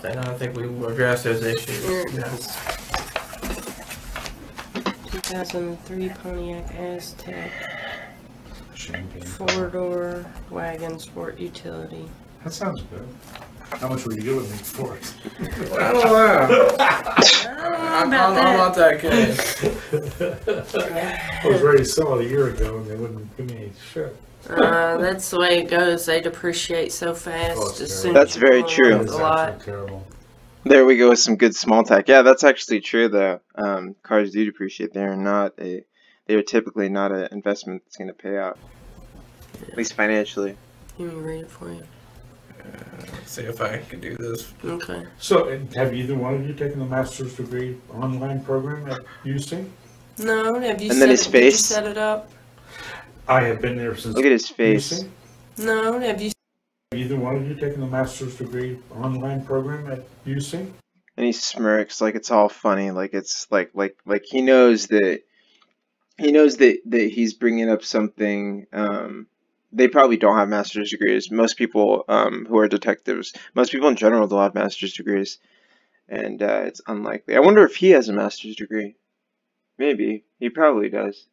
I think we will address those issues. Yes. 2003 Pontiac Aztec. Champagne. 4-door wagon sport utility. That sounds good. How much were you giving me for it? I don't know. I'm not that good. I was ready to sell it a year ago and they wouldn't give me any shit. That's the way it goes. They depreciate so fast. That's very true. That is actually terrible. There we go with some good small talk. Yeah, that's actually true though. Cars do depreciate. They are typically not an investment that's going to pay out, at least financially. Let me read it for you. Let's see if I can do this. Okay. So, have either one of you taken the master's degree online program at UC? No, have you? And then his face. Did you set it up? I have been there since. Look at his face. UC? No, have you? Either one of you taken the master's degree online program at UC? And he smirks like it's all funny, like it's like he knows that he's bringing up something. They probably don't have master's degrees. Most people who are detectives, most people in general don't have master's degrees, and it's unlikely. I wonder if he has a master's degree. Maybe he probably does,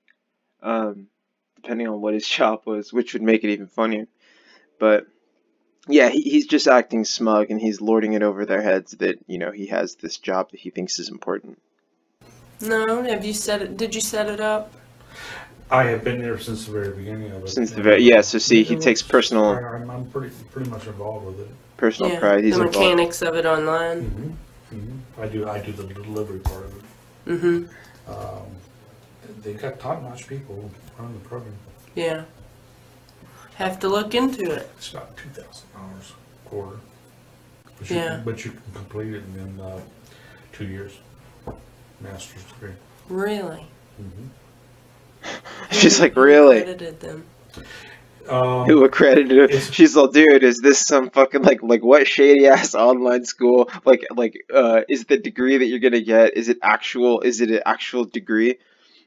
depending on what his job was, which would make it even funnier. But yeah, he's just acting smug and he's lording it over their heads that, you know, he has this job that he thinks is important. No, have you set it? Did you set it up? I have been there since the very beginning of it. Since the very, yeah, so see, he takes personal... I'm pretty much involved with it. Personal pride, he's the involved. mechanics of it online. I do the delivery part of it. They've got top-notch people running the program. Yeah. Have to look into it. It's about $2,000 a quarter. But you can complete it in 2 years. Master's degree. Really? She's like, really? Who accredited them? Who accredited it? She's like, dude, is this some fucking like what shady ass online school? Is the degree that you're gonna get? Is it an actual degree?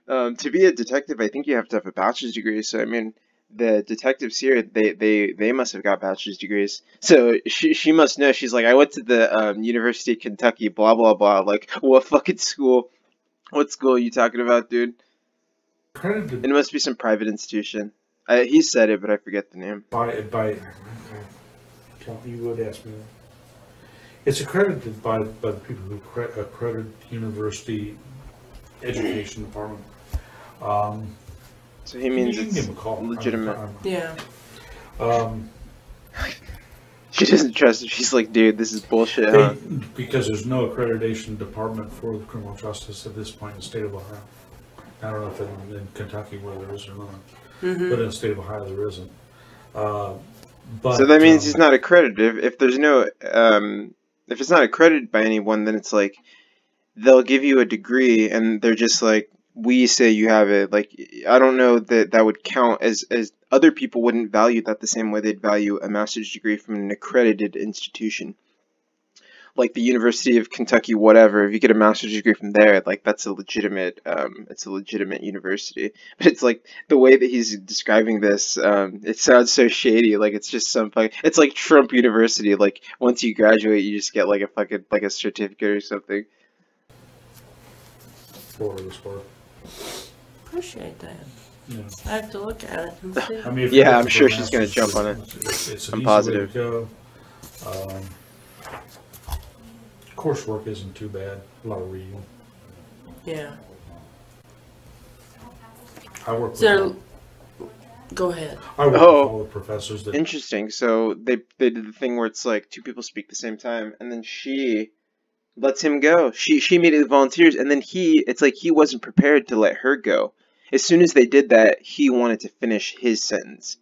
To be a detective, I think you have to have a bachelor's degree. So I mean, the detectives here, they must have got bachelor's degrees. So she must know. She's like, I went to the University of Kentucky, blah blah blah. Like, what fucking school? What school are you talking about, dude? It must be some private institution. He said it, but I forget the name. You would ask me that. It's accredited by the people who accredit university education department. So he means you can it's give him a call. legitimate. Yeah. She doesn't trust it. She's like, dude, this is bullshit, huh? Because there's no accreditation department for the criminal justice at this point in the state of Ohio. I don't know if in Kentucky where there is or not, but in the state of Ohio there isn't. But, so that means he's not accredited. If there's no, if it's not accredited by anyone, then it's like they'll give you a degree and they're just like, we say you have it. Like, I don't know that would count as other people wouldn't value that the same way they'd value a master's degree from an accredited institution. Like the University of Kentucky, whatever. If you get a master's degree from there, like that's a legitimate, it's a legitimate university. But it's like the way that he's describing this, it sounds so shady. Like it's just it's like Trump University. Like once you graduate, you just get like a fucking a certificate or something. Appreciate that. Yeah. I have to look at it and see. I mean, yeah, I'm sure she's gonna jump on it. It's I'm positive. Coursework isn't too bad. A lot of reading. Yeah. I work with Go ahead. I work with all the professors. Interesting. So they did the thing where it's like two people speak at the same time, and then she lets him go. She immediately volunteers, and then it's like he wasn't prepared to let her go. As soon as they did that, he wanted to finish his sentence.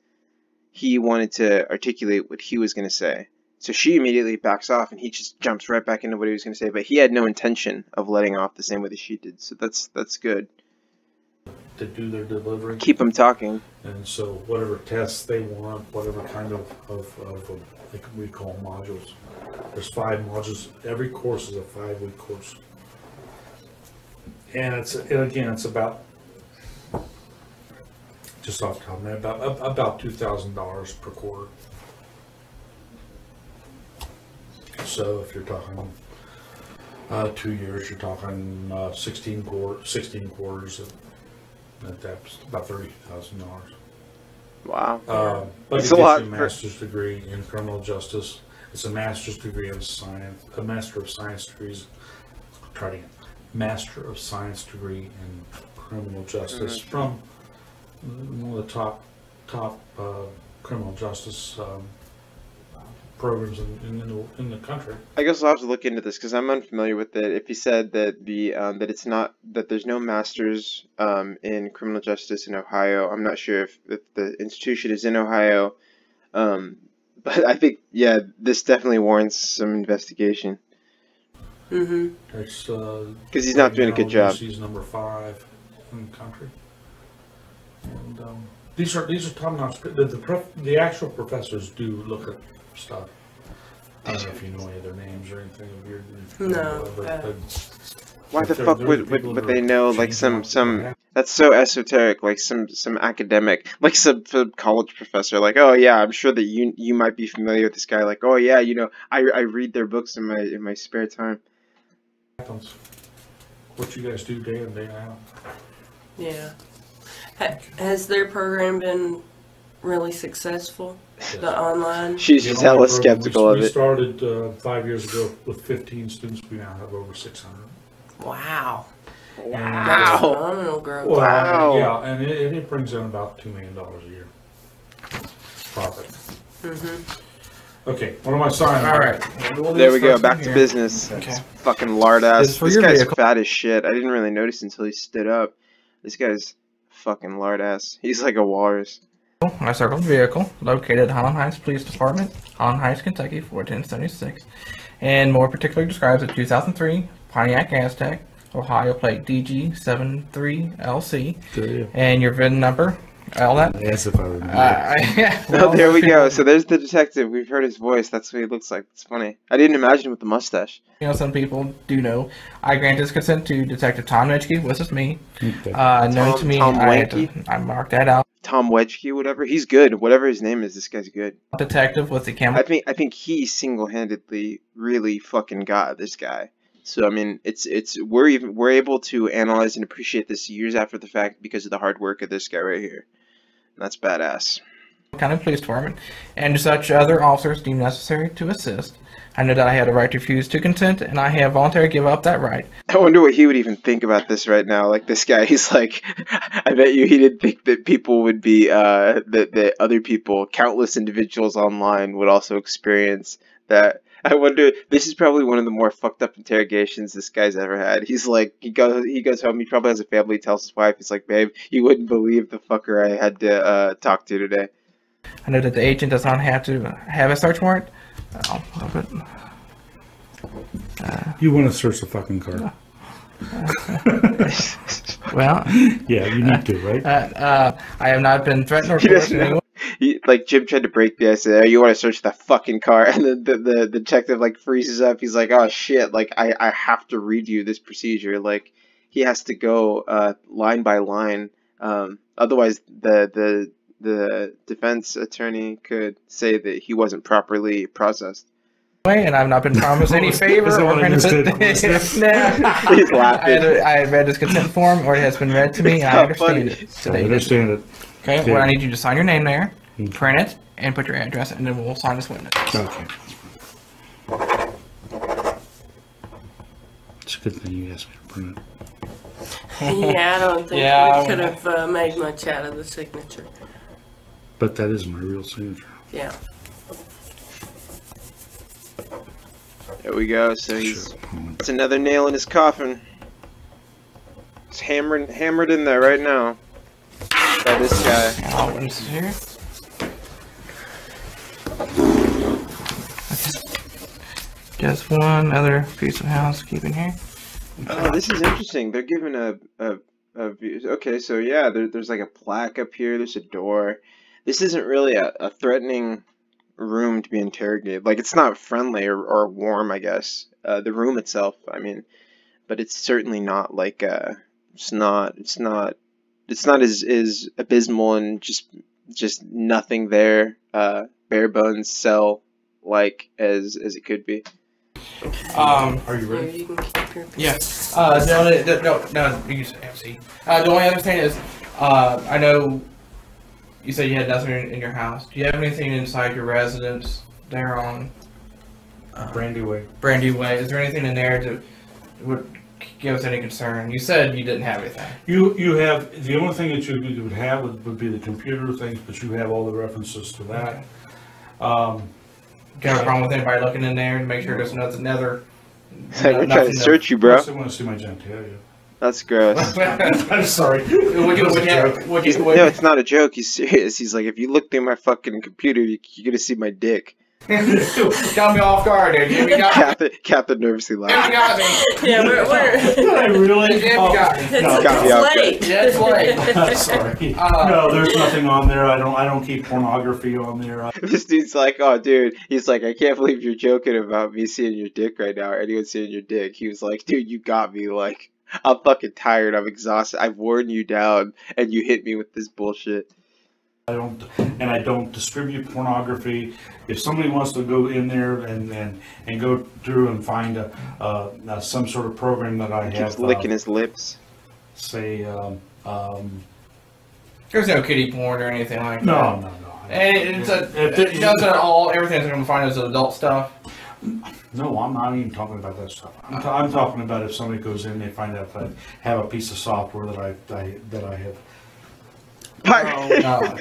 He wanted to articulate what he was going to say. So she immediately backs off, and he just jumps right back into what he was going to say. But he had no intention of letting off the same way that she did. So that's good. To do their delivery. Keep them talking. And so whatever tests they want, whatever kind of like we call modules. There's 5 modules. Every course is a 5-week course. And it's about, just off the top of my head, about $2,000 per quarter. So if you're talking 2 years, you're talking 16 quarters. That's about $30,000. Wow. But It's it a gets lot you a master's degree in criminal justice. It's a master's degree in science, a master of science degrees. Try it again. Master of science degree in criminal justice from one of the top criminal justice programs in the country. I guess I'll have to look into this because I'm unfamiliar with it. If you said that that it's not that there's no masters in criminal justice in Ohio, I'm not sure if the institution is in Ohio. But I think this definitely warrants some investigation. It's Because he's not doing a good job. He's number 5 in the country, and these are top-notch. The actual professors do look at stuff. I don't know if you know any of their names or anything weird. No. But Why the fuck would they know like some that's so esoteric, like some academic, like some college professor, like, oh yeah, I'm sure that you might be familiar with this guy, like, oh yeah, I read their books in my spare time. What you guys do day in day out. Yeah. Has their program been really successful? Yes. The online? She's just hella skeptical of we it. started 5 years ago with 15 students. We now have over 600. Wow. That's Wow. phenomenal growth. Well, Wow. yeah, and it brings in about $2 million a year profit. Okay, what am I signing? All right. There we go. Back to business. Okay. Fucking lard ass. It's for This your guy's vehicle. fat as shit. I didn't really notice until he stood up. This guy's fucking lard ass. He's like a walrus. My circled vehicle, located at Holland Heights Police Department, Holland Heights, Kentucky, 41076, and more particularly describes a 2003 Pontiac Aztek, Ohio plate DG73LC, and your VIN number, all that. Yes, if I remember. Yeah, Oh, there we go. So there's the detective. We've heard his voice. That's what he looks like. It's funny. I didn't imagine with the mustache. Some people do know. I grant his consent to Detective Tom Wedgke, this is me. Known to me, Tom I marked that out. Tom Wedgke, whatever. He's good. Whatever his name is, this guy's good. Detective with the camera. I think he single-handedly really fucking got this guy. So I mean, we're able to analyze and appreciate this years after the fact because of the hard work of this guy right here. And that's badass. County Police Department, and such other officers deemed necessary to assist. I know that I had a right to refuse to consent, and I have voluntarily give up that right. I wonder what he would even think about this right now. Like, this guy, he's like, I bet you he didn't think that people would be, that other people, countless individuals online would also experience that. I wonder, this is probably one of the more fucked up interrogations this guy's ever had. He's like, he goes home, he probably has a family, tells his wife, he's like, babe, you wouldn't believe the fucker I had to talk to today. I know that the agent does not have to have a search warrant. But, You want to search the fucking car? well, Yeah, you need to, right? I have not been threatened or He forced doesn't in any know. way. Like, Jim tried to break the ice. Oh, you want to search the fucking car? And then the detective, like, freezes up. He's like, oh, shit. Like, I have to read you this procedure. Like, he has to go line by line. Otherwise, the defense attorney could say that he wasn't properly processed. And I've not been promised any favor Is that or what I benefit. understood? Nah. He's laughing. I have read his consent form, or it has been read to me, and I How understand funny. it. I Today. understand it. Okay, Okay. well, I need you to sign your name there, print it, and put your address, and then we'll sign this witness. Okay. It's a good thing you asked me to print it. Yeah, I don't think Yeah, we could have made much out of the signature. But that is my real signature. Yeah. There we go. So it's another nail in his coffin. It's hammered in there right now by this guy. And all witnesses here. Just one other piece of housekeeping here. Oh, this is interesting. They're giving a view. Okay, so yeah, there's like a plaque up here. There's a door. This isn't really a threatening room to be interrogated. Like, it's not friendly or warm, I guess. The room itself, I mean, but it's certainly not like it's not as abysmal and just nothing there, bare bones cell like as it could be. Are you Here, ready? you can keep your Yeah. No, you can MC. The only other thing is, I know you said you had nothing in your house. Do you have anything inside your residence there on Brandy Way. Brandy Way? Is there anything in there that would give us any concern? You said you didn't have anything. You have, the only thing that you would have would be the computer things, but you have all the references to that. Do you have a problem with anybody looking in there to make sure there's nothing other? We're trying to search you, bro. I want to see my genitalia. That's gross. I'm sorry. Would you, No, it's not a joke. He's serious. He's like, if you look through my fucking computer, you're gonna see my dick. Got me off guard, dude. Jimmy got me. Captain nervously Jimmy laughed. got me. Yeah, we're I really? Jimmy Oh, got me. no, got me off late. Yeah, it's late. sorry. No, there's nothing on there. I don't keep pornography on there. This dude's like, oh, dude. He's like, I can't believe you're joking about me seeing your dick right now. Or anyone seeing your dick. He was like, dude, you got me. Like, I'm fucking tired. I'm exhausted. I've worn you down, and you hit me with this bullshit. I don't distribute pornography. If somebody wants to go in there and go through and find some sort of program that I He have, keeps licking his lips. say, There's no kiddie porn or anything like that. no. And it does it all. Everything's going to find as adult stuff. No, I'm not even talking about that stuff. I'm talking about if somebody goes in, they find out that I have a piece of software that I have. No.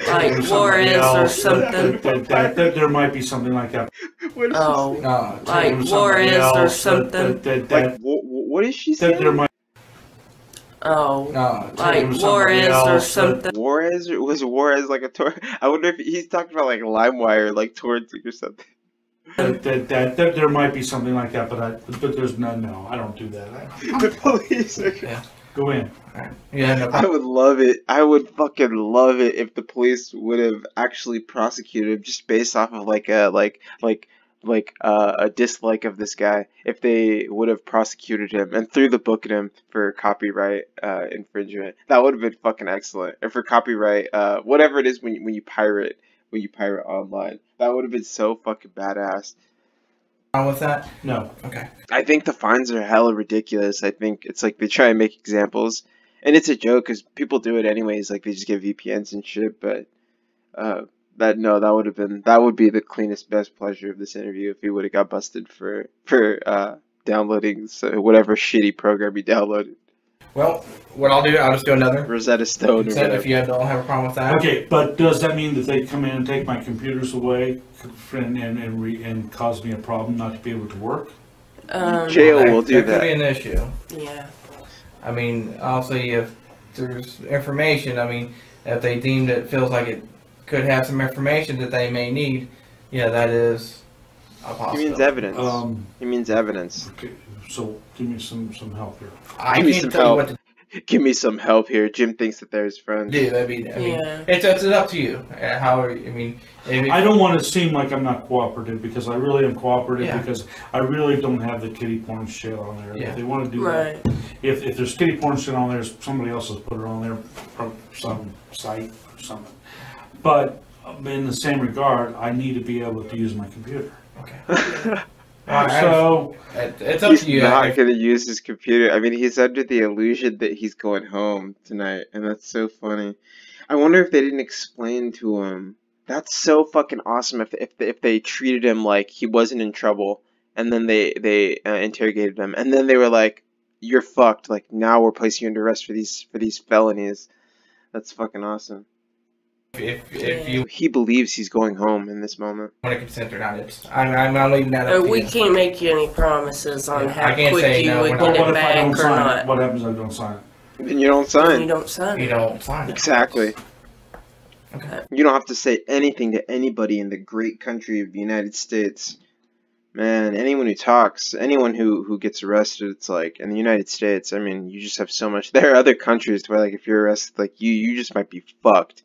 like Juarez or something. That there might be something like that. What is Oh, No. like Juarez or something. like, what is she saying? There might Oh, No. like Juarez or something. Juarez? Was Juarez like a tour? I wonder if he's talking about like LimeWire, like torrenting or something. that there might be something like that, but there's no, I don't do that. The police are... Yeah. Go in. Yeah, no. I would love it. I would fucking love it if the police would have actually prosecuted him just based off of like a dislike of this guy. If they would have prosecuted him and threw the book at him for copyright infringement, that would have been fucking excellent. And for copyright, whatever it is when you pirate online, that would have been so fucking badass. On with that? No. Okay. I think the fines are hella ridiculous. I think it's like they try and make examples, and it's a joke because people do it anyways. Like they just get VPNs and shit. But that would be the cleanest, best pleasure of this interview if he would have got busted for downloading whatever shitty program he downloaded. Well, what I'll do, I'll just do another. Rosetta Stone or Consent whatever. if you don't have a problem with that. Okay, but does that mean that they come in and take my computers away and cause me a problem not to be able to work? Jail will do That could be that. an issue. Yeah. I mean, obviously, if there's information, I mean, if they deemed it feels like it could have some information that they may need, yeah, that is a He possibility. means evidence. He means evidence. Okay, so give me some help here. I Give me can't some tell you help. what to Give me some help here. Jim thinks that they're his friends. do. I mean, Yeah. it's up to you. How I mean, if, I don't want to seem like I'm not cooperative because I really am cooperative Yeah. because I really don't have the kiddie porn shit on there. Yeah. If they want to do Right. that, if there's kiddie porn shit on there, somebody else has put it on there from some site or something. But in the same regard, I need to be able to use my computer. okay. So It's up He's to you. not going to use his computer. I mean, he's under the illusion that he's going home tonight, and that's so funny. I wonder if they didn't explain to him. That's so fucking awesome if they treated him like he wasn't in trouble, and then they interrogated him, and then they were like, "You're fucked. Like now we're placing you under arrest for these felonies." That's fucking awesome. If you He believes he's going home in this moment. want to consent or not, I'm leaving that up to We you. can't make you any promises on Yeah, how I can't quick say you no, would we're get not. what it if I don't back or sign it? not. What happens if I don't sign it? Then you don't You sign. don't sign You it. don't sign it. Exactly. Okay. You don't have to say anything to anybody in the great country of the United States. Man, anyone who talks, anyone who gets arrested, it's like, in the United States, I mean, you just have so much. There are other countries where, like, if you're arrested, like, you just might be fucked.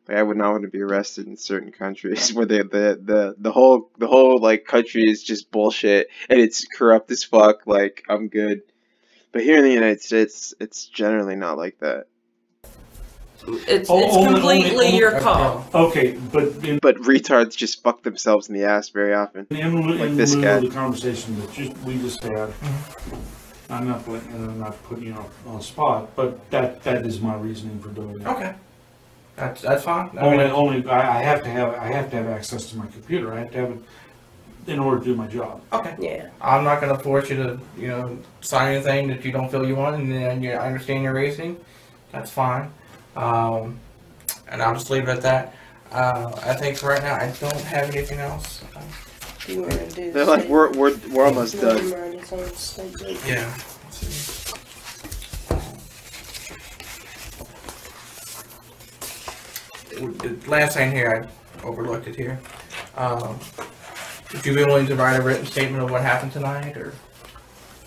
Like, I would not want to be arrested in certain countries where the whole, like, country is just bullshit and it's corrupt as fuck, like, I'm good. But here in the United States, it's generally not like that. It's Only- completely only- your call. Okay, but in But retards just fuck themselves in the ass very often. Like this lieu guy. of the conversation that we just had, I'm not putting you on the spot, but that is my reasoning for doing that. Okay. That's fine. I mean, I have to have access to my computer. I have to have it in order to do my job. okay. Yeah. I'm not going to force you to, sign anything that you don't feel you want, and then I understand your reasoning. That's fine. And I'll just leave it at that. I think for right now, I don't have anything else. Do you want to do They're like, we're almost done. Yeah. Let's see. The last thing here, I overlooked it here. Would you be willing to write a written statement of what happened tonight, or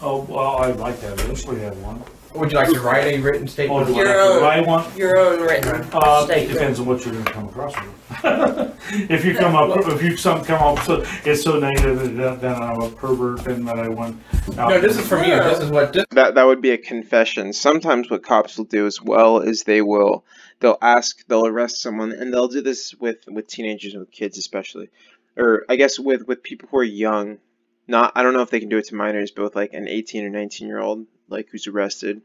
Oh, well, I'd like to eventually have one. would you like to write a written statement? Oh, of do what Your happened? own. Do I want? Your own written It statement. depends on what you're going to come across with. If you come up so it's so negative that I'm a pervert and that I want. No, this is from you. This is what. That would be a confession. Sometimes what cops will do as well is they'll arrest someone, and they'll do this with teenagers and with kids especially, or I guess with people who are young. I don't know if they can do it to minors, but with like an 18 or 19-year-old like who's arrested,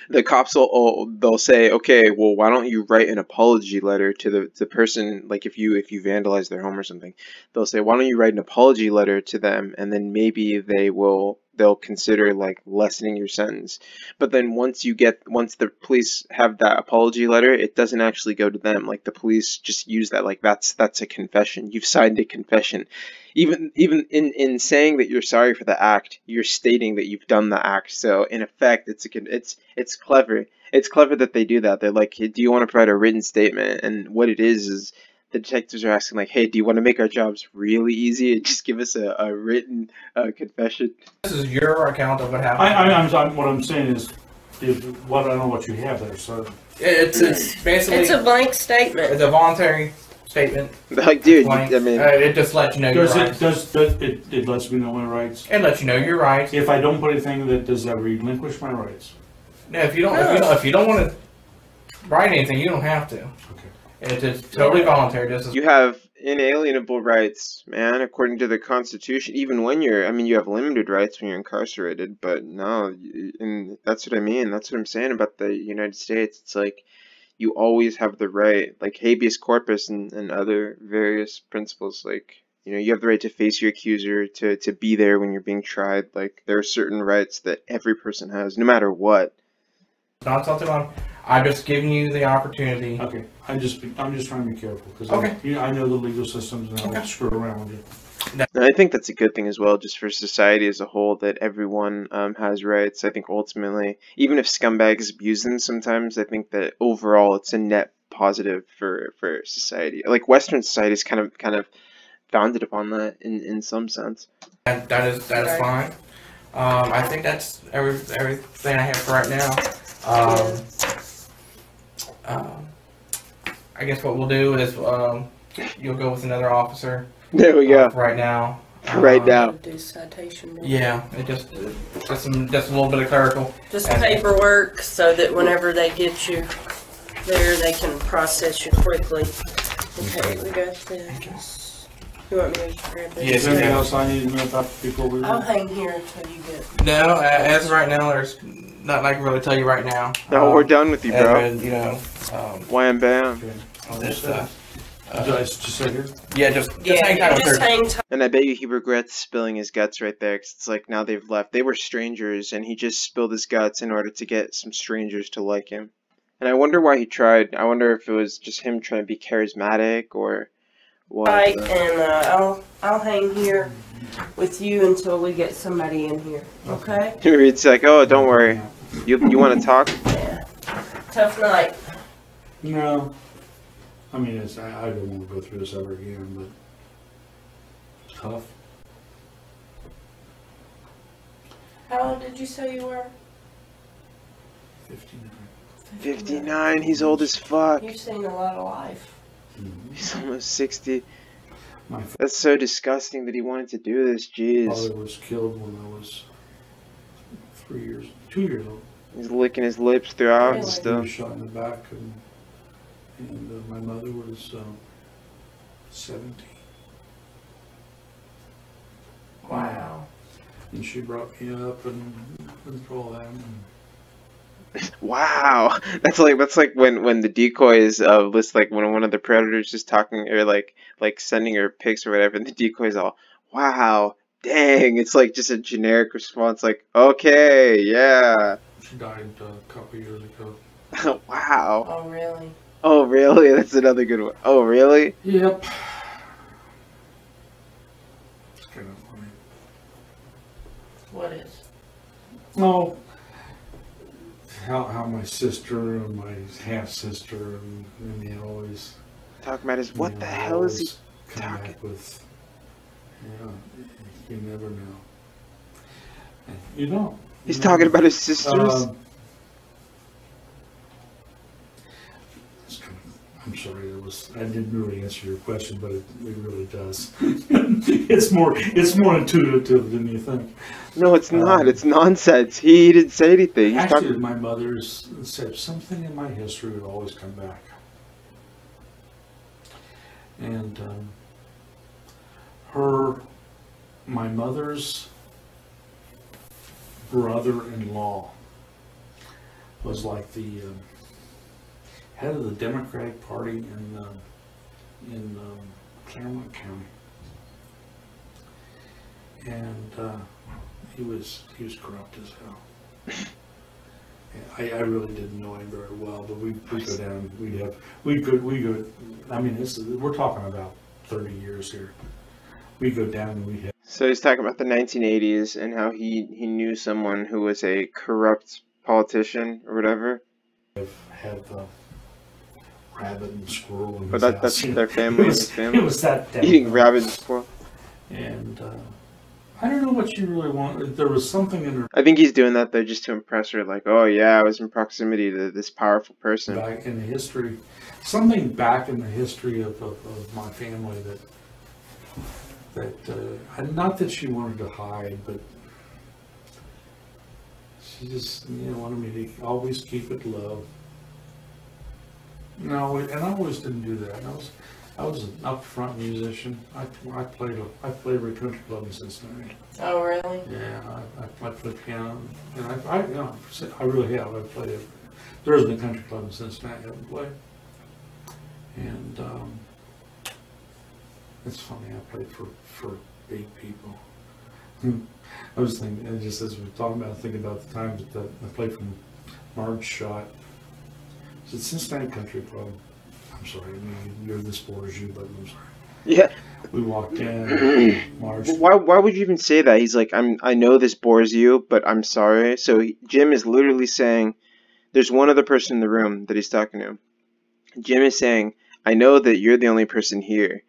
the cops they'll say, okay, well, why don't you write an apology letter to the person, like if you vandalize their home or something, they'll say, why don't you write an apology letter to them, and then maybe they'll consider like lessening your sentence. But then once the police have that apology letter, it doesn't actually go to them. Like the police just use that, like that's a confession. You've signed a confession. Even in saying that you're sorry for the act, you're stating that you've done the act. So in effect, it's clever. It's clever that they do that. They're like, hey, do you want to provide a written statement? And what it is the detectives are asking, like, hey, do you want to make our jobs really easy? Just give us a written confession. This is your account of what happened. What I'm saying is I don't know what you have there, so. It's basically. It's a blank statement. It's a voluntary statement. Like, dude, Blank. I mean, it just lets you know your rights. It lets me know my rights. It lets you know your rights. If I don't put anything does that relinquish my rights? No, if you don't want to write anything, you don't have to. Okay. It's totally voluntary. you have inalienable rights, man, according to the Constitution. Even when you have limited rights when you're incarcerated, but no, and that's what I mean. That's what I'm saying about the United States. It's like you always have the right, like habeas corpus and other various principles, like, you have the right to face your accuser, to be there when you're being tried. Like, there are certain rights that every person has, no matter what. It's not something I'm just giving you the opportunity. Okay. I'm just trying to be careful because Okay. I know the legal systems and I won't screw around with you. And I think that's a good thing as well, just for society as a whole, that everyone has rights. I think ultimately, even if scumbags abuse them sometimes, I think that overall it's a net positive for society. Like Western society is kind of founded upon that in some sense. That is fine. I think that's everything I have for right now. I guess what we'll do is you'll go with another officer. There we go. Right now. Right now. Do citation. Yeah, it just a little bit of clerical. Just paperwork so that whenever they get you there, they can process you quickly. Okay, we got this. You want me to grab this? Yes, Is there anything else I need to know about before we I'll leave? hang here until you get. No, as of right now, there's nothing I can really tell you right now. No, we're done with you, bro. And, Wham bam. Okay. this, Just sit here. just Yeah, hang tight with just her. hang tight. And I bet you he regrets spilling his guts right there, 'cause it's like now they've left. They were strangers, and he just spilled his guts in order to get some strangers to like him. And I wonder why he tried. I wonder if it was just him trying to be charismatic or what. Right, and I'll hang here with you until we get somebody in here. Okay? It's like, oh, don't worry. You want to talk? Yeah. Tough night. No. I mean, I don't want to go through this ever again, but it's tough. How old did you say you were? 59. 59. He's old as fuck. You've seen a lot of life. He's almost 60. My That's so disgusting that he wanted to do this. Jeez. father was killed when I was 2 years old. He's licking his lips throughout and Really? He stuff. was shot in the back and and my mother was 17. Wow. And she brought me up and went through all that. Wow, that's like when the decoys list, like when one of the predators is talking or like sending her pics or whatever, and the decoys all, wow, dang, it's like just a generic response, like, okay, yeah. She died a couple years ago. Wow. Oh, really? Oh, really? That's another good one. Oh, really? Yep. It's kind of funny. What is? Oh, how my sister and my half sister and they always Talking about his, what you the know, hell is he always come talking? back with, you never know. You don't. He's You talking never- about his sisters? It's kind of- I'm sorry, I didn't really answer your question, but it really does. It's more intuitive than you think. No, it's not. It's nonsense. He didn't say anything. He's Actually, talking. my mother's said something in my history would always come back. And my mother's brother-in-law was like the head of the Democratic Party in Claremont County, and he was corrupt as hell. I really didn't know him very well, but we'd go down. We go. I mean, we're talking about 30 years here. We go down and we have. So he's talking about the 1980s and how he knew someone who was a corrupt politician or whatever. Had rabbit and squirrel in But his that's house. their family. His It family was that damn eating bad. rabbit and squirrel. And I don't know what you really want. There was something in her I think he's doing that though just to impress her. Like, oh yeah, I was in proximity to this powerful person. back in the history, something back in the history of my family that not that she wanted to hide, but she just wanted me to always keep it low. No, and I always didn't do that. I was an upfront musician. I played at a country club in Cincinnati. Oh, really? Yeah, I played piano, and I really have. I played it. There isn't a country club in Cincinnati I haven't played. And it's funny, I played for big people. I was thinking, and just as we were talking about, thinking about the times that I played from Marge Shot. It's at Cincinnati Country Club. I'm sorry, I mean, you're this bored as you, but I'm sorry. Yeah. We walked in, Marge. Why would you even say that? He's like, I know this bores you, but I'm sorry. So Jim is literally saying, there's one other person in the room that he's talking to. Jim is saying, I know that you're the only person here,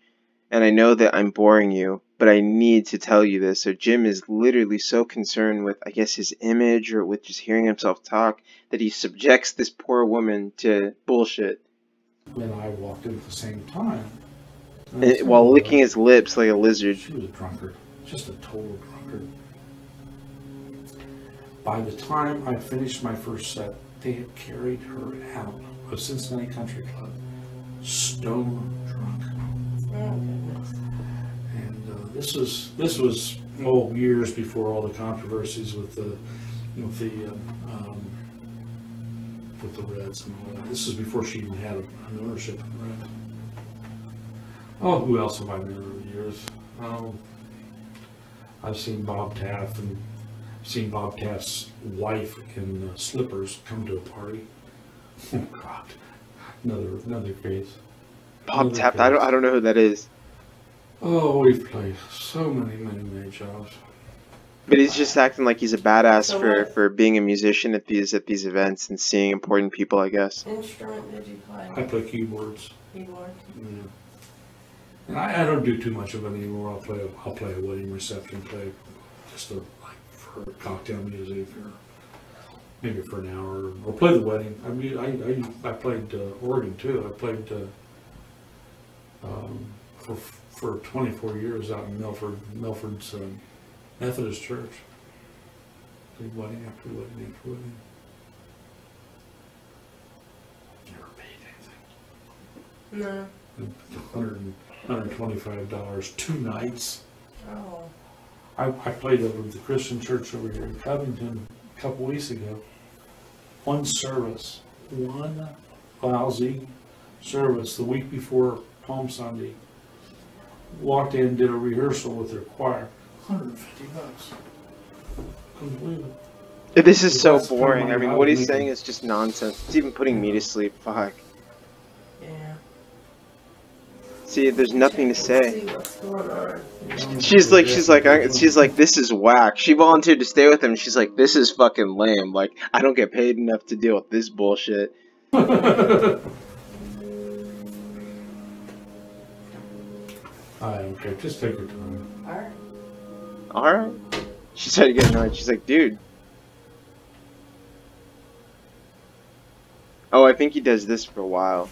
and I know that I'm boring you, but I need to tell you this. So Jim is literally so concerned with, I guess, his image or with just hearing himself talk that he subjects this poor woman to bullshit. And I walked in at the same time. While licking his lips like a lizard. She was a drunkard, just a total drunkard. By the time I finished my first set, they had carried her out of Cincinnati Country Club, stone drunk. Oh, goodness. And this was years before all the controversies with the Reds and all that. This is before she even had an ownership in the Reds. Oh, who else have I met over the years? I've seen Bob Taft, and seen Bob Taft's wife in slippers come to a party. Oh God, another case. Bob Taft, I don't know who that is. Oh, we've played so many jobs. But he's just acting like he's a badass So for being a musician at these events and seeing important people, I guess. Instrument did you I play? play keyboards. Keyboard? Yeah. And I don't do too much of it anymore. I'll play a wedding reception, play just for cocktail music, or maybe for an hour, or play the wedding. I mean, I played organ too. I played for 24 years out in Milford's Methodist Church. Played wedding after wedding after wedding. Never paid anything. No. $125 2 nights. Oh. I played over at the Christian church over here in Covington a couple weeks ago. One service, one lousy service the week before Palm Sunday. Walked in, did a rehearsal with their choir. $150. Couldn't believe it. This is so That's the kind of boring. money I mean, I what was he's making. saying is just nonsense. It's even putting me to sleep. Fuck. Yeah. See, there's nothing to say. See what's going on. She's like, this is whack. She volunteered to stay with him. She's like, this is fucking lame. Like, I don't get paid enough to deal with this bullshit. I don't care. Just take your time. Alright. Alright. She started getting annoyed. She's like, dude. Oh, I think he does this for a while.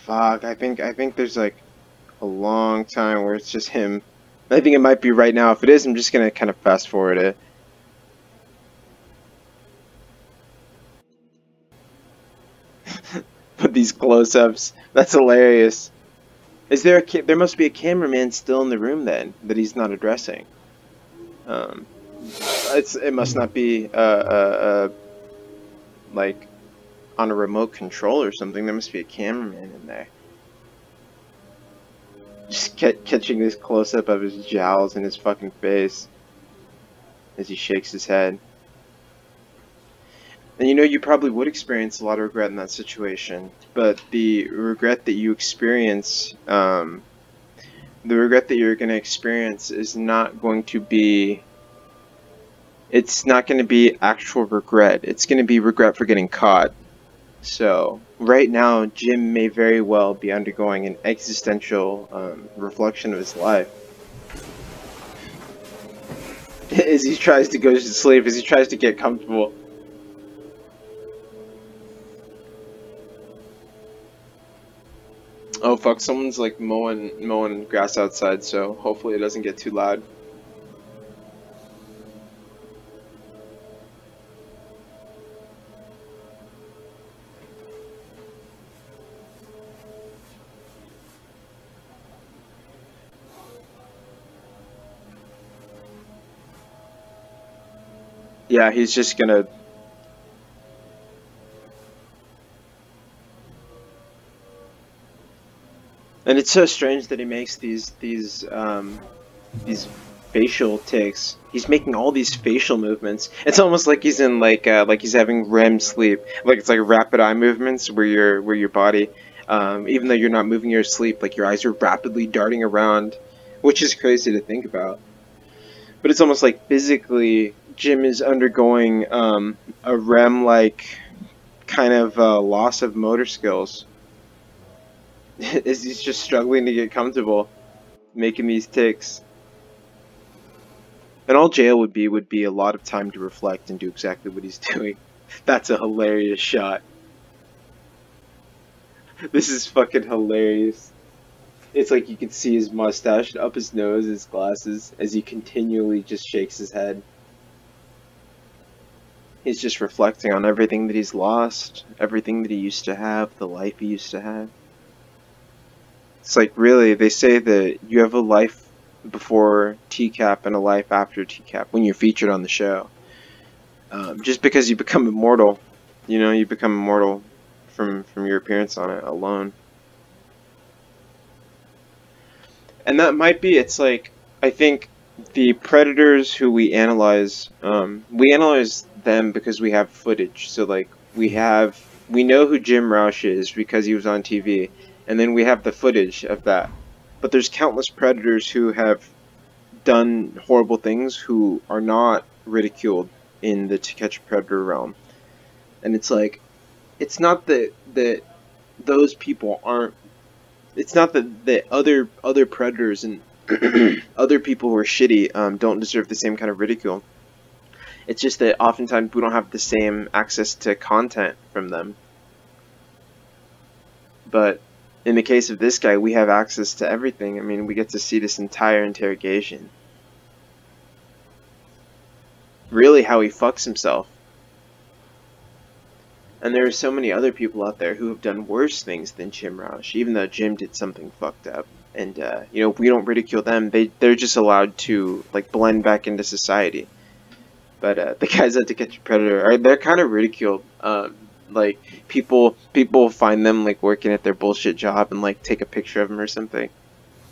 Fuck, I think there's like a long time where it's just him. I think it might be right now. If it is, I'm just gonna kind of fast forward it. Put these close-ups. That's hilarious. Is there there must be a cameraman still in the room then that he's not addressing? It must not be like on a remote control or something. There must be a cameraman in there. Just catching this close-up of his jowls and his fucking face as he shakes his head. And you know, you probably would experience a lot of regret in that situation, but the regret that you experience, the regret that you're going to experience is not going to be, it's not going to be actual regret. It's going to be regret for getting caught. So, right now, Jim may very well be undergoing an existential reflection of his life. As he tries to go to sleep, as he tries to get comfortable. Oh fuck, someone's like mowing grass outside, so hopefully it doesn't get too loud. Yeah, he's just gonna... And it's so strange that he makes these facial tics. He's making all these facial movements. It's almost like he's in like he's having REM sleep. Like it's like rapid eye movements where your body, even though you're not moving your sleep, like your eyes are rapidly darting around, which is crazy to think about. But it's almost like physically Jim is undergoing a REM-like kind of loss of motor skills. As he's just struggling to get comfortable making these tics. And all jail would be a lot of time to reflect and do exactly what he's doing. That's a hilarious shot. This is fucking hilarious. It's like you can see his mustache up his nose, his glasses, as he continually just shakes his head. He's just reflecting on everything that he's lost, everything that he used to have, the life he used to have. It's like, really, they say that you have a life before TCAP and a life after TCAP when you're featured on the show. Just because you become immortal, you know, you become immortal from your appearance on it alone. And that might be, it's like, I think the predators who we analyze them because we have footage. So like, we know who Jim Rauch is because he was on TV. And then we have the footage of that. But there's countless predators who have done horrible things who are not ridiculed in the To Catch a Predator realm. And it's like, it's not that those people aren't, it's not that other predators and other people who are shitty don't deserve the same kind of ridicule. It's just that oftentimes we don't have the same access to content from them. But in the case of this guy, we have access to everything. I mean, we get to see this entire interrogation. Really how he fucks himself. And there are so many other people out there who have done worse things than Jim Rauch, even though Jim did something fucked up. And you know, we don't ridicule them. They're just allowed to like blend back into society. But the guys at To Catch a Predator they're kind of ridiculed. Like people find them like working at their bullshit job and like take a picture of them or something.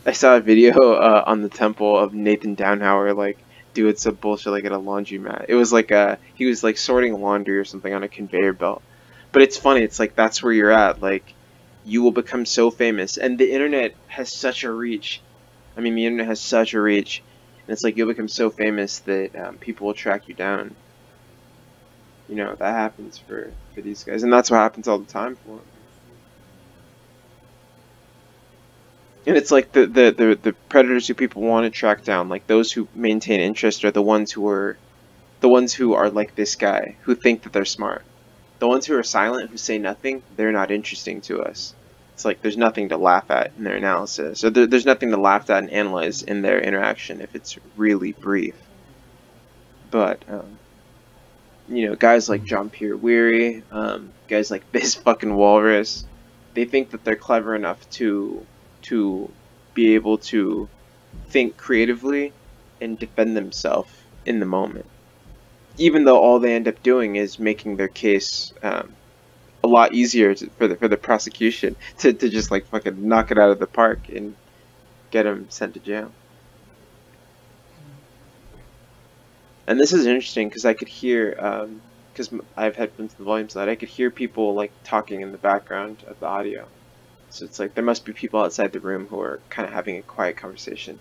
I saw a video on the Temple of Nathan Downhour like doing some bullshit like at a laundromat. It was like he was like sorting laundry or something on a conveyor belt. But it's funny. It's like that's where you're at. Like you will become so famous, and the internet has such a reach. I mean, the internet has such a reach, and it's like you'll become so famous that people will track you down. You know, that happens for these guys, and that's what happens all the time for them. And it's like the predators who people want to track down, like those who maintain interest, are the ones who are like this guy, who think that they're smart. The ones who are silent, who say nothing, they're not interesting to us. It's like there's nothing to laugh at in their analysis, or there's nothing to laugh at and analyze in their interaction if it's really brief. But you know, guys like John Pierre Weary, guys like this fucking walrus, they think that they're clever enough to be able to think creatively and defend themselves in the moment, even though all they end up doing is making their case a lot easier for the prosecution to just like fucking knock it out of the park and get them sent to jail. And this is interesting because I could hear, because I've headphones to the volume so that I could hear people like talking in the background of the audio. So it's like there must be people outside the room who are kind of having a quiet conversation.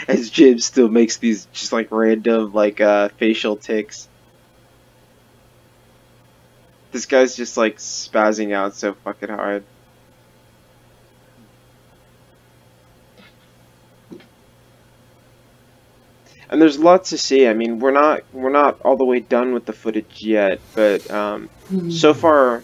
As Jim still makes these just like random like facial tics. This guy's just like spazzing out so fucking hard. And there's lots to see. I mean, we're not all the way done with the footage yet, but so far,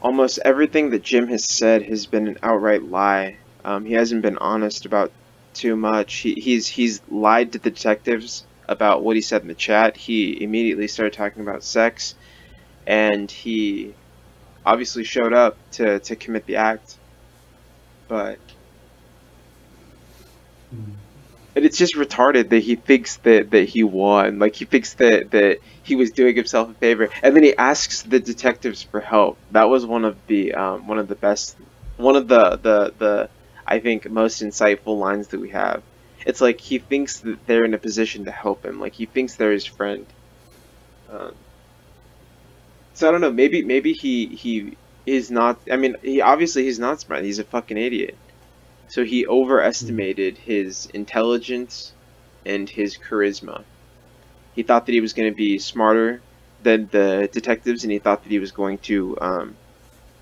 almost everything that Jim has said has been an outright lie. He hasn't been honest about too much. He's lied to the detectives about what he said in the chat. He immediately started talking about sex, and he obviously showed up to commit the act. But and it's just retarded that he thinks that he won. Like, he thinks that he was doing himself a favor, and then he asks the detectives for help. That was one of the I think most insightful lines that we have. It's like he thinks that they're in a position to help him. Like, he thinks they're his friend. So I don't know. Maybe he is not. I mean, he's not smart. He's a fucking idiot. So he overestimated his intelligence and his charisma. He thought that he was going to be smarter than the detectives, and he thought that he was going to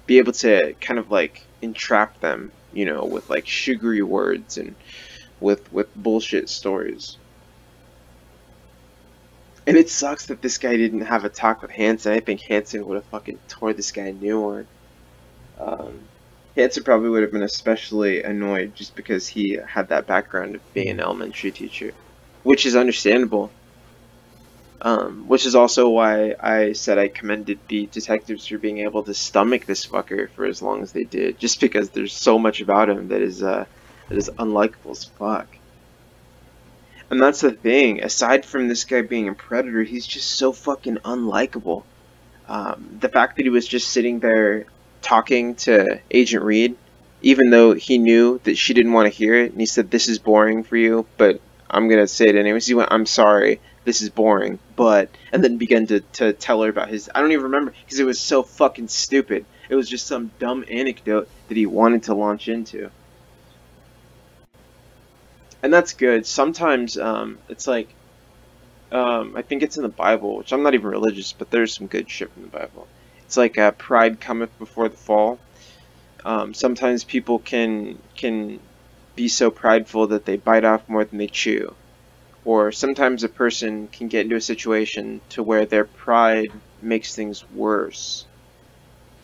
be able to kind of like entrap them, you know, with like sugary words and with bullshit stories. And it sucks that this guy didn't have a talk with Hanson. I think Hanson would have fucking tore this guy a new one. Hanson probably would have been especially annoyed just because he had that background of being an elementary teacher, which is understandable. Which is also why I said I commended the detectives for being able to stomach this fucker for as long as they did, just because there's so much about him that is unlikable as fuck. And that's the thing. Aside from this guy being a predator, he's just so fucking unlikable. The fact that he was just sitting there talking to Agent Reed, even though he knew that she didn't want to hear it, and he said, "This is boring for you, but I'm gonna say it anyways." He went, "I'm sorry, this is boring, but," and then began to tell her about his, I don't even remember, because it was so fucking stupid. It was just some dumb anecdote that he wanted to launch into. And that's good. Sometimes, it's like, I think it's in the Bible, which I'm not even religious, but there's some good shit from the Bible. It's like pride cometh before the fall. Sometimes people can be so prideful that they bite off more than they chew. Or sometimes a person can get into a situation to where their pride makes things worse.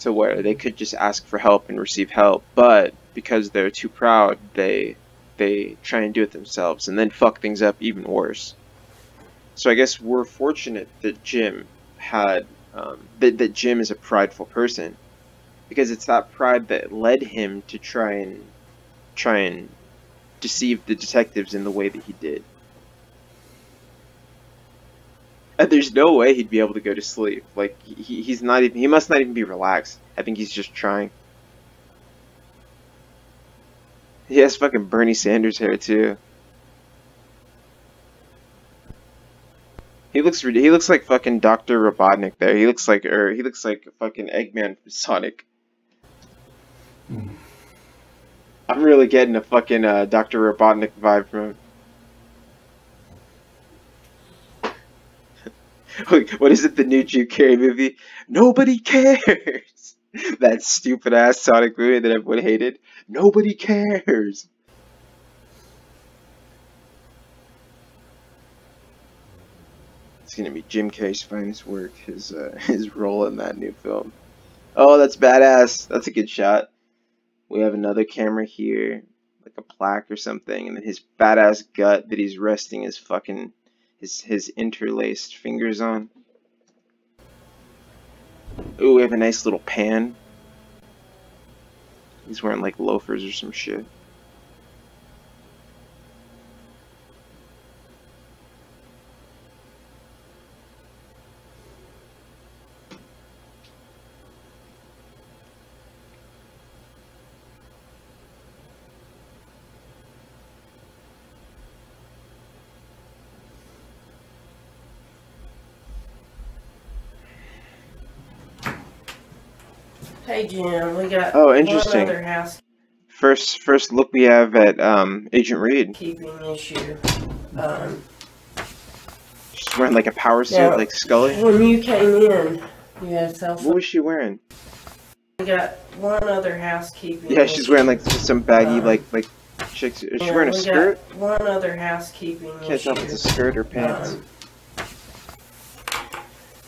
To where they could just ask for help and receive help, but because they're too proud, they try and do it themselves and then fuck things up even worse. So I guess we're fortunate that Jim had that Jim is a prideful person, because it's that pride that led him to try and deceive the detectives in the way that he did. And there's no way he'd be able to go to sleep. Like, he's not even, he must not even be relaxed. I think he's just trying. He has fucking Bernie Sanders hair too. He looks like fucking Dr. Robotnik there. He looks like fucking Eggman from Sonic. I'm really getting a fucking Dr. Robotnik vibe from him. What is it, the new Jim Carrey movie? Nobody cares! That stupid ass Sonic movie that everyone hated. Nobody cares! It's gonna be Jim Carrey's finest work, his role in that new film. Oh, that's badass. That's a good shot. We have another camera here, like a plaque or something, and then his badass gut that he's resting his fucking his interlaced fingers on. Ooh, we have a nice little pan. He's wearing like loafers or some shit. Hey Jim, we got Oh, interesting. one other First look we have at Agent Reed. housekeeping issue. She's wearing like a power suit, Now, like Scully. when you came in, you had a cell phone. What was she wearing? We got one other housekeeping Yeah, she's issue. wearing like some baggy like chicks. Is she wearing a we skirt? got one other housekeeping Can't issue. tell if it's a skirt or pants.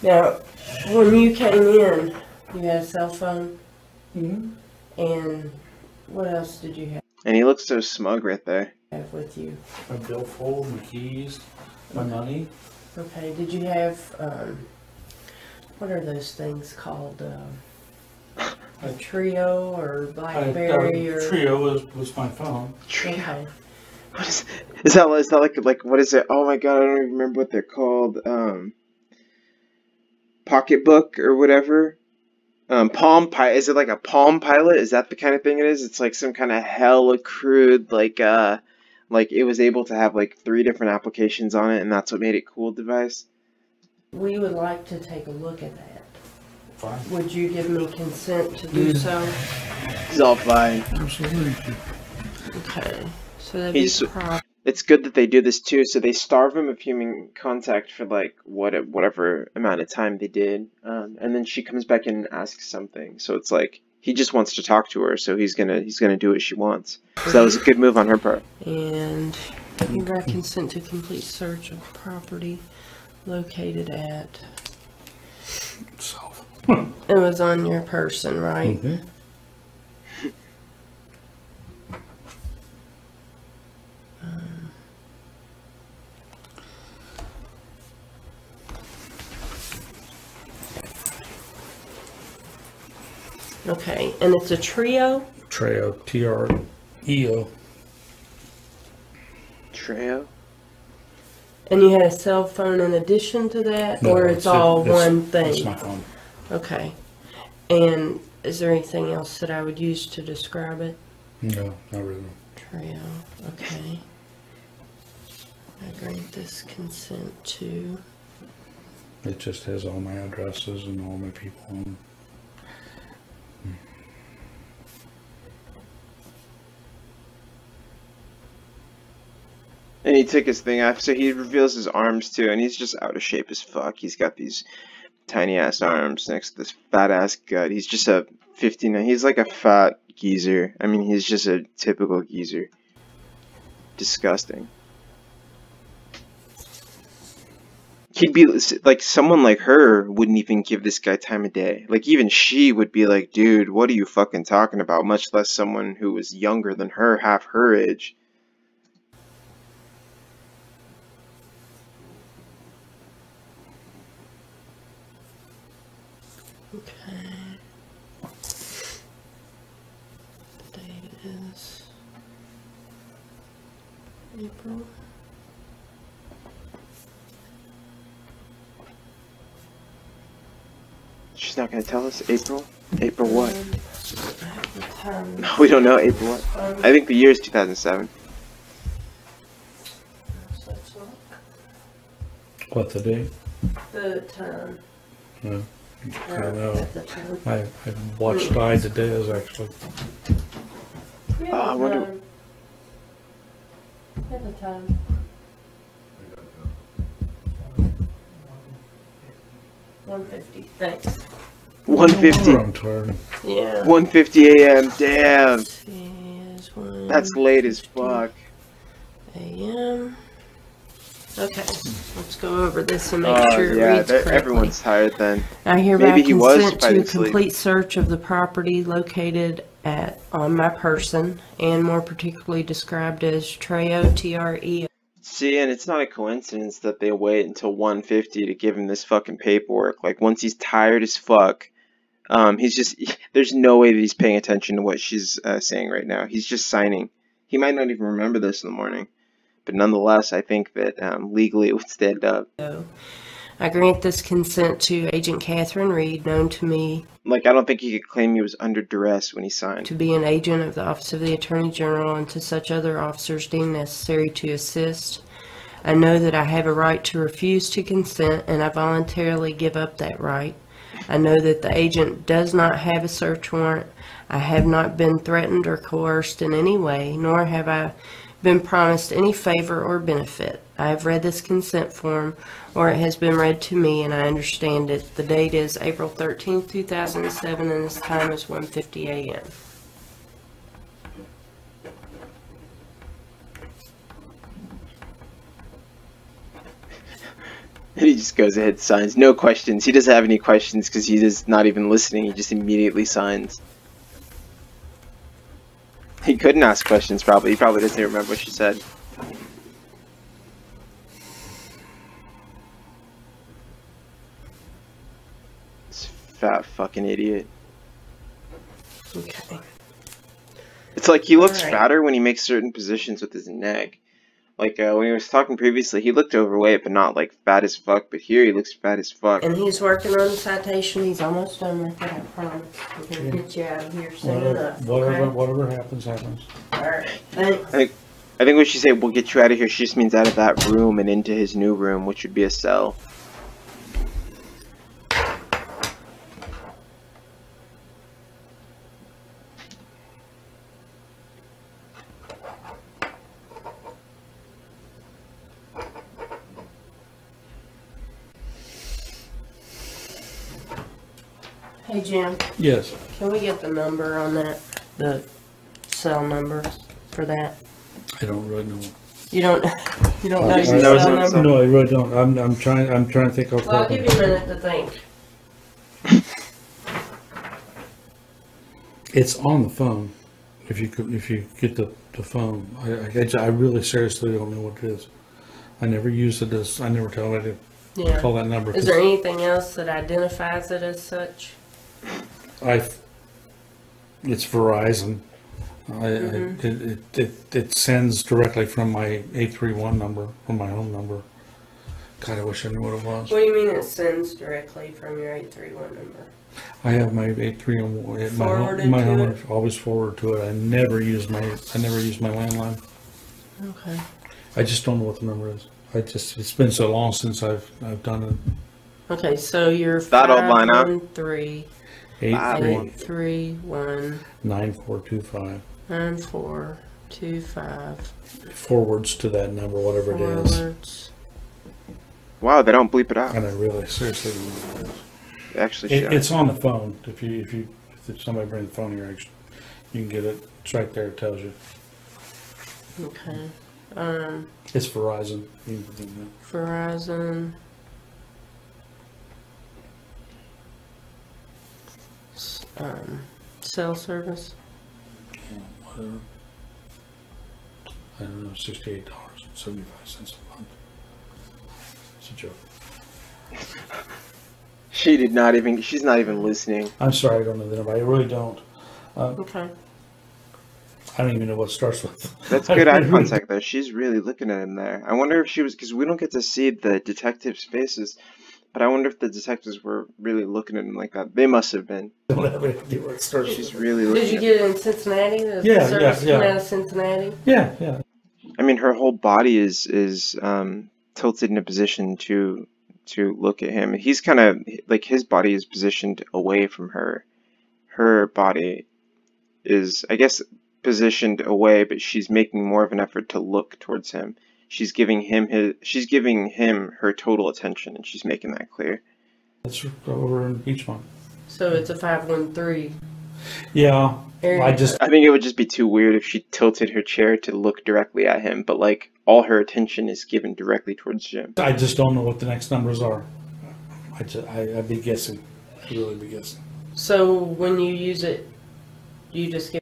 Now, when you came in, you had a cell phone. Mm-hmm. And what else did you And he looks so smug right there. have with you? My billfold, my keys, my money. Okay, did you have, what are those things called? A Trio or Blackberry or... Trio was my phone. Okay. What is that like what is it? Oh my god, I don't even remember what they're called. Pocketbook or whatever. Is it like a Palm Pilot? Is that the kind of thing it is? It's like some kind of hella crude, like it was able to have like 3 different applications on it, and that's what made it cool device. We would like to take a look at that. Fine. Would you give me consent to do so? It's all fine. Absolutely. Okay. So that'd be He's- proper. It's good that they do this too, so they starve him of human contact for like whatever amount of time they did, and then she comes back and asks something. So it's like he just wants to talk to her, so he's gonna do what she wants. So that was a good move on her part. And you got consent to complete search of property located at... Self. It was on your person, right? Mm-hmm. Okay, and it's a Trio? Treo. Treo. Treo? And you had a cell phone in addition to that? No, or it's all one It's thing? my phone. Okay. And is there anything else that I would use to describe it? No, not really. Trio, okay. I grant this consent to... It just has all my addresses and all my people on. And he took his thing off, so he reveals his arms too, and he's just out of shape as fuck. He's got these tiny ass arms next to this fat ass gut. He's just a 59. He's like a fat geezer. I mean, he's just a typical geezer. Disgusting. He'd be like, someone like her wouldn't even give this guy time of day. Like, even she would be like, dude, what are you fucking talking about? Much less someone who was younger than her, half her age. is April. She's not gonna tell us. April? April what? The time. We don't know. April what? I think the year is 2007. Let's look. What, the date? The time. No. I don't know. At the time. I watched Eye to Days, actually. Yeah, I wonder- at the time. $150. Thanks. 1:50. I'm tired. Yeah. 1:50 a.m. Damn. That's late as fuck. A.M. Okay, let's go over this and make sure it Yeah, reads correctly. everyone's tired then. I hereby Maybe he was consent to a fighting sleep. complete search of the property located on my person, and more particularly described as Treo, Treo. See, and it's not a coincidence that they wait until 1:50 to give him this fucking paperwork. Like, once he's tired as fuck, he's just, there's no way that he's paying attention to what she's saying right now. He's just signing. He might not even remember this in the morning. But nonetheless, I think that legally it would stand up. I grant this consent to Agent Catherine Reed, known to me Like, I don't think he could claim he was under duress when he signed. to be an agent of the Office of the Attorney General, and to such other officers deemed necessary to assist. I know that I have a right to refuse to consent, and I voluntarily give up that right. I know that the agent does not have a search warrant. I have not been threatened or coerced in any way, nor have I been promised any favor or benefit. I have read this consent form, or it has been read to me, and I understand it. The date is April 13th, 2007, and this time is 1:50 a.m. And he just goes ahead and signs. No questions. He doesn't have any questions because he is not even listening. He just immediately signs. He couldn't ask questions, probably. He probably doesn't even remember what she said. This fat fucking idiot. Okay. It's like he looks Alright. fatter when he makes certain positions with his neck. Like, when he was talking previously, he looked overweight, but not, like, fat as fuck. But here, he looks fat as fuck. And he's working on the citation. He's almost done with it, I promise. We're going to get you out of here soon enough. Whatever happens, happens. Alright, thanks. I think when she said, we'll get you out of here, she just means out of that room and into his new room, which would be a cell. Hey, Jim, Yes. can we get the number on that? The cell number for that? I don't really know. You don't know Just your knows cell himself. number? No, I really don't. I'm trying to think of. Well, I'll give you a minute to think. It's on the phone. If you get the phone, I really seriously don't know what it is. I never use it as. I never tell anybody to Yeah. call that number. Is there anything else that identifies it as such? It's Verizon. It sends directly from my 831 number, from my home number. God, I wish I knew what it was. What do you mean it sends directly from your 831 number? I have my 831 at Forwarded my to home. it? Always forward to it. I never use my landline. Okay. I just don't know what the number is. It's been so long since I've done it. Okay, so you're That old line out. 513 831 831 9425. 9425 Forwards to that number, whatever it is. forwards. Wow, they don't bleep it out. And I really seriously don't know what it is. They actually should. It's on the phone. If somebody brings the phone here, you can get it. It's right there. It tells you. Okay. It's Verizon. You can put it in Verizon. Cell service. there. Whatever. I don't know. $68.75 a month. It's a joke. She's not even listening. I'm sorry. I don't know the number. I really don't. Okay. I don't even know what it starts with. That's good eye contact though. She's really looking at him there. I wonder if she was, because we don't get to see the detectives' faces, but I wonder if the detectives were really looking at him like that. They must have been. I don't have any idea where it starts. She's really looking. Did you get it in Cincinnati? The Yeah, service yeah. came out of Cincinnati? Yeah. I mean, her whole body is tilted in a position to look at him. He's kind of like, his body is positioned away from her. Her body is, I guess, positioned away, but she's making more of an effort to look towards him. She's giving him her total attention, and she's making that clear. That's over in Beachmont. So it's a 513. Yeah. area. I think it would just be too weird if she tilted her chair to look directly at him, but like all her attention is given directly towards Jim. I just don't know what the next numbers are. I'd be guessing. I'd really be guessing. So when you use it, you just give